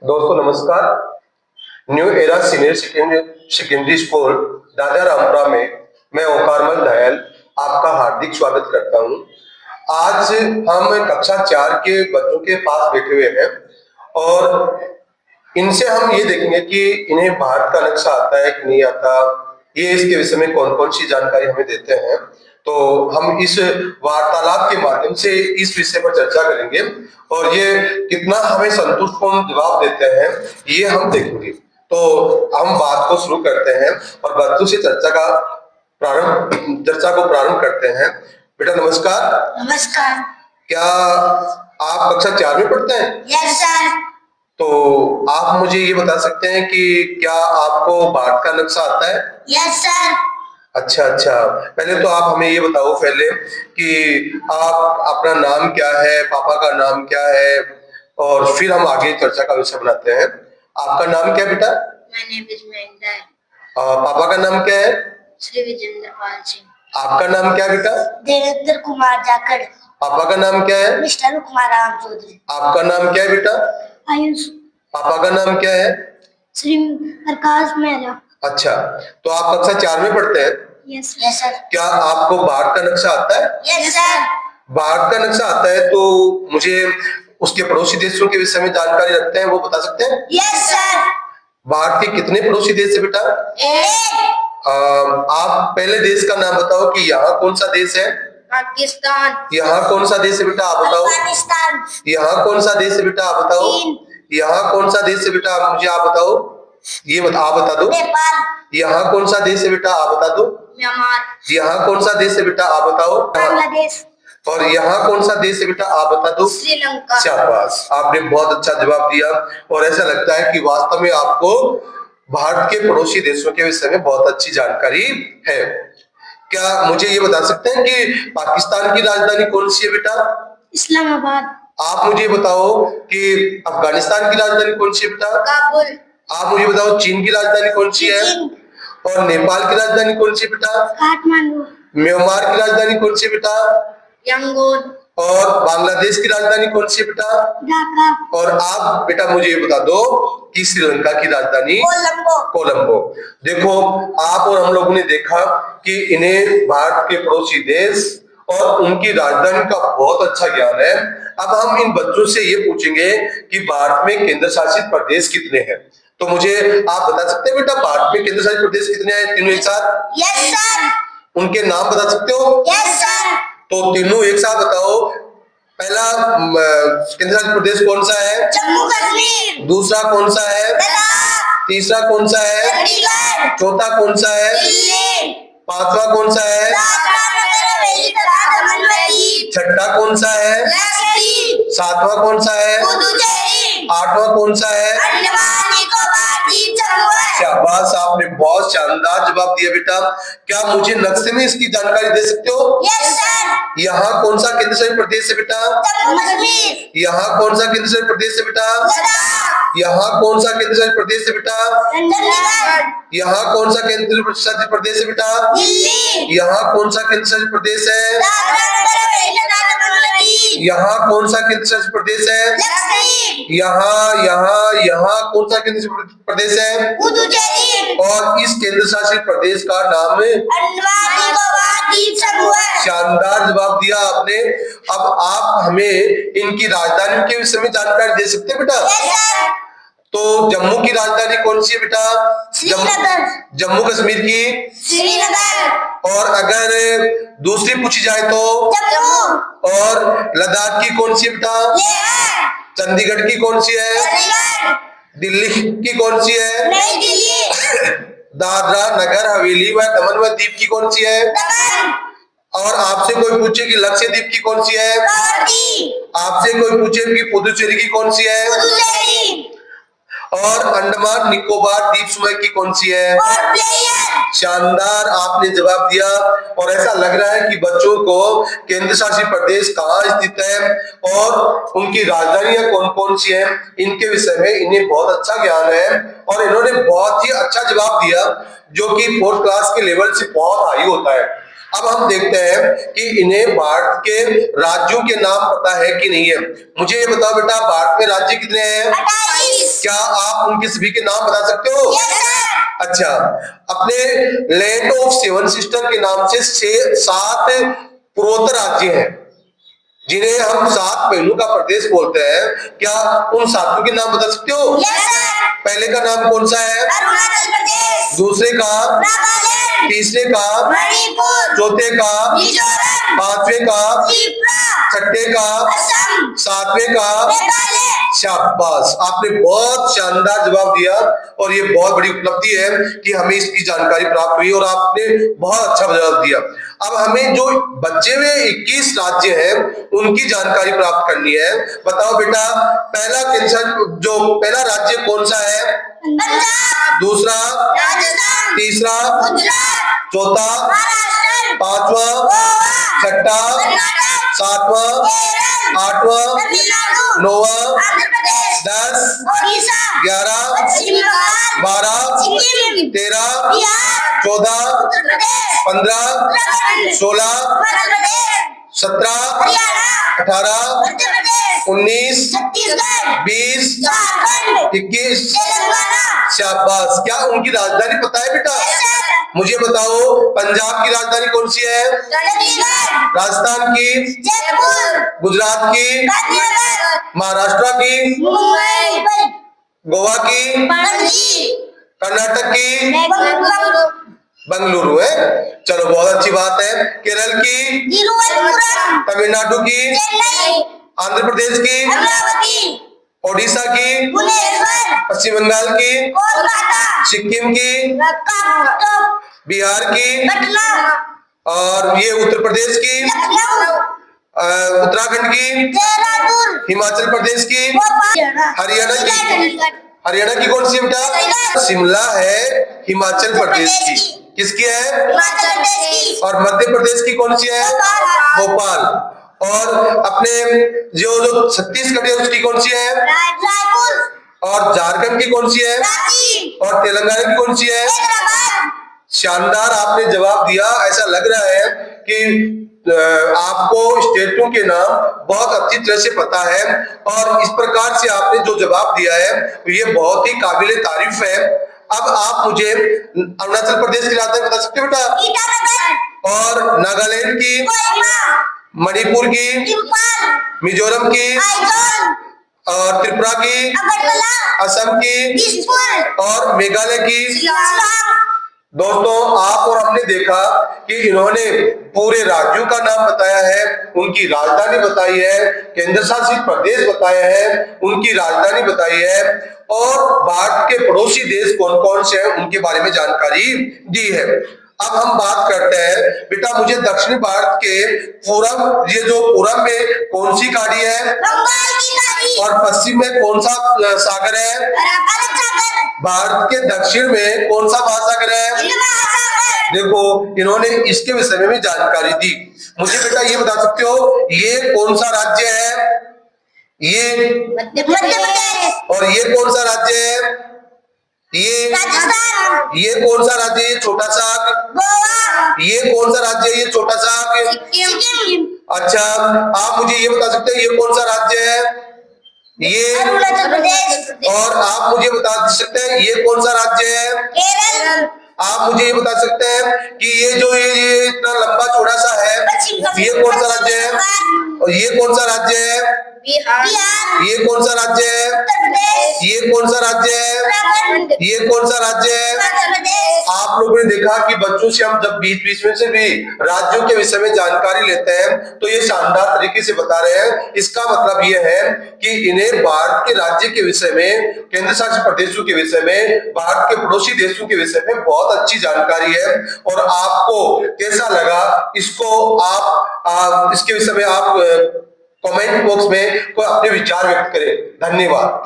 दोस्तों नमस्कार। New era senior secondary school दादा रामपुरा में मैं ओकारमल दयाल आपका हार्दिक स्वागत करता हूं। आज हम कक्षा 4 के बच्चों के पास बैठे हुए हैं और इनसे हम ये देखेंगे कि इन्हें भारत का नक्शा आता है कि नहीं आता, ये इसके विषय में कौन कौन सी जानकारी हमें देते हैं। तो हम इस वार्तालाप के माध्यम से इस विषय पर चर्चा करेंगे और ये कितना हमें संतुष्टपूर्ण जवाब देते हैं ये हम देखेंगे। तो हम बात को शुरू करते हैं और बच्चों से चर्चा को प्रारंभ करते हैं। बेटा नमस्कार। नमस्कार। क्या आप कक्षा 4 में पढ़ते हैं? Yes sir. तो आप मुझे ये बता सकते हैं कि क्या आपको भारत का नक्शा आता है? Yes sir. अच्छा, पहले तो आप हमें ये बताओ पहले कि आप अपना नाम क्या है, पापा का नाम क्या है, और फिर हम आगे चर्चा का विषय बनाते हैं। आपका नाम क्या है बेटा? My name is Mahendra। पापा का नाम क्या है? श्री विजेंद्र पाल सिंह। आपका नाम क्या है बेटा? देवेंद्र कुमार जाखड़। पापा का नाम क्या है? मिस्टर कुमार राम चौधरी। आपका नाम क्या है बेटा? आयुष। पापा का नाम क्या है? श्री प्रकाश मेहरा। अच्छा, तो आप कक्षा 4 में पढ़ते हैं? Yes sir. क्या आपको भारत का नक्शा आता है? Yes sir. भारत का नक्शा आता है तो मुझे उसके पड़ोसी देशों के विषय में जानकारी रखते हैं, वो बता सकते हैं? Yes sir. भारत के कितने पड़ोसी देश है बेटा? आप पहले देश का नाम बताओ कि यहाँ कौन सा देश है? पाकिस्तान। यहाँ कौन सा देश है बेटा आप बताओ? अफगानिस्तान। यहाँ कौन सा देश है बेटा आप बताओ? यहाँ कौन सा देश है बेटा मुझे आप बताओ? आप बता दो। नेपाल। यहाँ कौन सा देश है बेटा आप बता दो? म्यांमार। यहाँ कौन सा देश है बेटा आप बताओ? बांग्लादेश। और यहाँ कौन सा देश है बेटा आप बता दो? श्रीलंका। शाबाश, आपने बहुत अच्छा जवाब दिया और ऐसा लगता है कि वास्तव में आपको भारत के पड़ोसी देशों के विषय में बहुत अच्छी जानकारी है। क्या मुझे ये बता सकते हैं कि पाकिस्तान की राजधानी कौन सी है बेटा? इस्लामाबाद। आप मुझे बताओ कि अफगानिस्तान की राजधानी कौन सी है बेटा? काबुल। आप मुझे बताओ चीन की राजधानी कौन सी है? और नेपाल की राजधानी कौन सी है बेटा? काठमांडू। म्यांमार की राजधानी कौन सी है बेटा? यंगून। और बांग्लादेश की राजधानी कौन सी है बेटा? ढाका। और आप बेटा मुझे ये बता दो कि श्रीलंका की राजधानी? कोलंबो। देखो, आप और हम लोगों ने देखा कि इन्हें भारत के पड़ोसी देश और उनकी राजधानी का बहुत अच्छा ज्ञान है। अब हम इन बच्चों से ये पूछेंगे कि भारत में केंद्र शासित प्रदेश कितने हैं। तो मुझे आप बता सकते हैं बेटा भारत में केंद्र शासित प्रदेश कितने हैं तीनों एक साथ? Yes sir. उनके नाम बता सकते हो? Yes sir. तो तीनों एक साथ बताओ। पहला केंद्र शासित प्रदेश कौन सा है? जम्मू कश्मीर। दूसरा कौन सा है? लद्दाख। तीसरा कौन सा है? चंडीगढ़। चौथा कौन सा है? दिल्ली। पांचवा कौन सा है? छठा कौन सा है? लक्षद्वीप। सातवां कौन सा है? पुडुचेरी। आठवां कौन सा है? अंडमान निकोबार द्वीप समूह। शाबाश, आपने बहुत शानदार जवाब दिया बेटा। क्या मुझे नक्शे में इसकी जानकारी दे सकते हो? Yes sir. यहाँ कौन सा केंद्र शासित प्रदेश है बेटा? जम्मू कश्मीर। यहाँ कौन सा केंद्र शासित प्रदेश है बेटा? लद्दाख। यहाँ कौन सा केंद्र शासित प्रदेश है बेटा? चंडीगढ़। यहाँ कौन सा केंद्र शासित प्रदेश है बेटा? दिल्ली। यहाँ कौन सा केंद्र शासित प्रदेश है? यहाँ कौन सा केंद्र शासित प्रदेश है? लक्षद्वीप। यहाँ यहाँ यहाँ कौन सा केंद्र शासित प्रदेश है? पुडुचेरी। और इस केंद्र शासित प्रदेश का नाम? अंडमान निकोबार द्वीप समूह। शानदार जवाब दिया आपने। अब आप हमें इनकी राजधानी के विषय में जानकारी दे सकते हैं बेटा? Yes sir. तो जम्मू की राजधानी कौन सी है बेटा? श्रीनगर। जम्मू कश्मीर की? श्रीनगर। और अगर दूसरी पूछी जाए तो? जम्मू। और लद्दाख की कौन सी है बेटा? लेह। चंडीगढ़ की कौन सी है? चंडीगढ़। दिल्ली की कौन सी है? नई दिल्ली। दादरा नगर हवेली व दमन व दीव की कौन सी है? दमन। और आपसे कोई पूछे कि लक्षद्वीप की कौन सी है? आपसे कोई पूछे कि पुडुचेरी की कौन सी है? पुडुचेरी। और अंडमान निकोबार द्वीप समूह की कौन सी है? शानदार, आपने जवाब दिया। और ऐसा लग रहा है कि बच्चों को केंद्र शासित प्रदेश कहाँ स्थित है और उनकी राजधानियां कौन कौन सी हैं, इनके विषय में इन्हें बहुत अच्छा ज्ञान है और इन्होंने बहुत ही अच्छा जवाब दिया जो कि 4th क्लास के लेवल से बहुत हाई होता है। अब हम देखते हैं कि इन्हें भारत के राज्यों के नाम पता है कि नहीं है। मुझे ये बताओ बेटा, भारत में राज्य कितने हैं? 28। क्या आप उनके सभी के नाम बता सकते हो? Yes, sir. अच्छा, अपने लैंड ऑफ सेवन सिस्टर के नाम से 7 पूर्वोत्तर राज्य हैं जिन्हें हम 7 पहलू का प्रदेश बोलते हैं। क्या उन 7 के नाम बता सकते हो? Yes, sir. पहले का नाम कौन सा है? अरुणाचल प्रदेश, दूसरे का? नागालैंड, तीसरे का? मणिपुर, चौथे का? मिजोरम, पांचवे का? त्रिपुरा, छठे का? असम, 7वें का? मेघालय। शाबाश, आपने बहुत शानदार जवाब दिया और ये बहुत बड़ी उपलब्धि है कि हमें इसकी जानकारी प्राप्त हुई और आपने बहुत अच्छा जवाब दिया। अब हमें जो बचे हुए 21 राज्य हैं उनकी जानकारी प्राप्त करनी है। बताओ बेटा, पहला राज्य कौन सा है? पंजाब, दूसरा? राजस्थान, तीसरा? गुजरात, चौथा? महाराष्ट्र, पांचवा? गोवा, छठा? कर्नाटक, सातवां? केरल, आठवां? तमिलनाडु, नौवां? आंध्र प्रदेश, 10? ओडिशा, 11? पश्चिम बंगाल, 12? सिक्किम, 13? बिहार, 14? उत्तर प्रदेश, 15? उत्तराखंड, 16? मध्य प्रदेश, 17? हरियाणा, 18? मध्य प्रदेश, 19? छत्तीसगढ़, 20? झारखंड, 21? तेलंगाना। शाबाश, क्या उनकी राजधानी पता है बेटा? Yes, sir. मुझे बताओ, पंजाब की राजधानी कौन सी है? चंडीगढ़, राजस्थान की? जयपुर, गुजरात की? गांधीनगर, महाराष्ट्र की? मुंबई, गोवा की? पणजी, कर्नाटक की? बेंगलुरु, बंगलुरु है। चलो, बहुत अच्छी बात है। केरल की? तिरुवनंतपुरम, तमिलनाडु की? चेन्नई, आंध्र प्रदेश की? अमरावती, ओडिशा की? भुवनेश्वर, पश्चिम बंगाल की? कोलकाता, सिक्किम की? कटक, बिहार की? पटना, और ये उत्तर प्रदेश की? लखनऊ, उत्तराखंड की? देहरादून, हिमाचल प्रदेश की? भोपाल, हरियाणा की? चंडीगढ़, हरियाणा की कौन सी है बेटा? शिमला है हिमाचल प्रदेश की। किसकी है? हिमाचल प्रदेश की, और मध्य प्रदेश की कौन सी है? भोपाल। और अपने जो छत्तीसगढ़ है उसकी कौन सी है? रायपुर, और झारखंड की कौन सी है? रांची, और तेलंगाना की कौन सी है? हैदराबाद। शानदार आपने जवाब दिया। ऐसा लग रहा है कि आपको स्टेटों के नाम बहुत अच्छी तरह से पता है और इस प्रकार से आपने जो जवाब दिया है ये बहुत ही काबिले तारीफ है। अब आप मुझे अरुणाचल प्रदेश की राजधानी बता सकते हो बेटा? ईटानगर, और नागालैंड की? कोहिमा, मणिपुर की? इंफाल, मिजोरम की? आइजोल, और त्रिपुरा की? अगरतला, असम की? दिसपुर, और मेघालय की? शिलांग। दोस्तों, आप और हमने देखा कि इन्होंने पूरे राज्यों का नाम बताया है, उनकी राजधानी बताई है, केंद्र शासित प्रदेश बताए हैं, उनकी राजधानी बताई है और भारत के पड़ोसी देश कौन कौन से हैं उनके बारे में जानकारी दी है। अब हम बात करते हैं बेटा, मुझे दक्षिण भारत के पूरब, ये जो पूरब में कौन सी खाड़ी है? बंगाल की खाड़ी। और पश्चिम में कौन सा सागर है? अरब सागर। भारत के दक्षिण में कौन सा महासागर है? हिंद महासागर। देखो, इन्होंने इसके विषय में भी जानकारी दी। मुझे बेटा ये बता सकते हो ये कौन सा राज्य है? ये मध्य प्रदेश। और ये कौन सा राज्य है? ये राजस्थान। ये कौन सा राज्य है? ये छोटा सा। गोवा। ये कौन सा राज्य है? ये छोटा सा। सिक्किम। अच्छा, आप मुझे ये बता सकते हैं ये कौन सा राज्य है? ये अरुणाचल प्रदेश। और आप मुझे बता सकते हैं ये कौन सा राज्य है? केरल। आप मुझे ये बता सकते हैं कि ये जो ये इतना लंबा चौड़ा सा है ये कौन सा राज्य है? और ये कौन सा राज्य है? बिहार। ये कौन सा राज्य है? उत्तर प्रदेश। ये कौन सा राज्य है? उत्तराखंड। ये कौन सा राज्य है? मध्य प्रदेश। आप लोगों ने देखा कि बच्चों से हम जब बीच बीच में से भी राज्यों के विषय में जानकारी लेते हैं तो ये शानदार तरीके से बता रहे हैं। इसका मतलब ये है कि इन्हें भारत के राज्य के विषय में, केंद्र शासित प्रदेशों के विषय में, भारत के पड़ोसी देशों के विषय में बहुत अच्छी जानकारी है। और आपको कैसा लगा इसको आप इसके विषय में आप कमेंट बॉक्स में कोई अपने विचार व्यक्त करें। धन्यवाद।